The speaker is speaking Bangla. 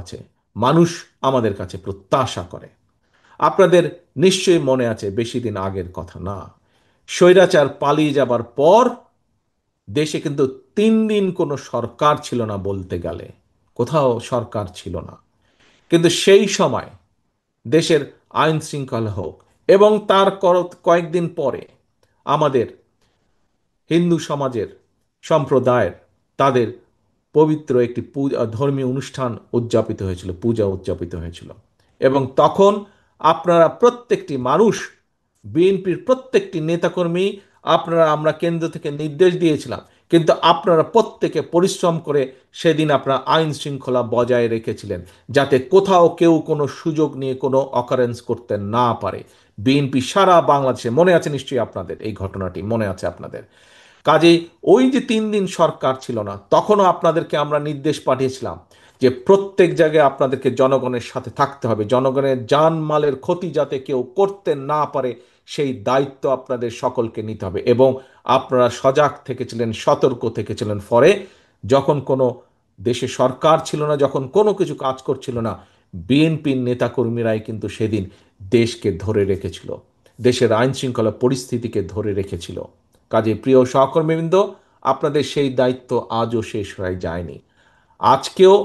আছে, মানুষ আমাদের কাছে প্রত্যাশা করে। আপনাদের নিশ্চয়ই মনে আছে, বেশি দিন আগের কথা না, স্বৈরাচার পালিয়ে যাবার পর দেশে কিন্তু 3 দিন কোনো সরকার ছিল না বলতে গেলে, কোথাও সরকার ছিল না। কিন্তু সেই সময় দেশের আইন শৃঙ্খলা হোক, এবং তার কয়েকদিন পরে আমাদের হিন্দু সমাজের সম্প্রদায়ের তাদের পবিত্র একটি ধর্মীয় অনুষ্ঠান উদযাপিত হয়েছিল, পূজা উদযাপিত হয়েছিল। এবং তখন আপনারা প্রত্যেকটি মানুষ, বিএনপির প্রত্যেকটি নেতাকর্মী, আমরা কেন্দ্র থেকে নির্দেশ দিয়েছিলাম, কিন্তু আপনারা প্রত্যেকে পরিশ্রম করে সেদিন আপনারা আইন শৃঙ্খলা বজায় রেখেছিলেন, যাতে কোথাও কেউ কোনো সুযোগ নিয়ে কোনো অকারেন্স করতে না পারে। বিএনপি সারা বাংলাদেশে, মনে আছে নিশ্চয়ই আপনাদের, এই ঘটনাটি মনে আছে আপনাদের। কাজেই ওই যে 3 দিন সরকার ছিল না, তখনও আপনাদেরকে আমরা নির্দেশ পাঠিয়েছিলাম যে প্রত্যেক জায়গায় আপনাদেরকে জনগণের সাথে থাকতে হবে, জনগণের জানমালের ক্ষতি যাতে কেউ করতে না পারে সেই দায়িত্ব আপনাদের সকলকে নিতে হবে। এবং আপনারা সজাগ থেকেছিলেন, সতর্ক থেকেছিলেন। ফলে যখন কোনো দেশে সরকার ছিল না, যখন কোনো কিছু কাজ করছিল না, বিএনপির নেতাকর্মীরাই কিন্তু সেদিন দেশকে ধরে রেখেছিল, দেশের আইন শৃঙ্খলা পরিস্থিতিকে ধরে রেখেছিল। কাজে প্রিয় সহকর্মীবৃন্দ, আপনাদের সেই দায়িত্ব আজও শেষ হয়ে যায়নি। আজকেও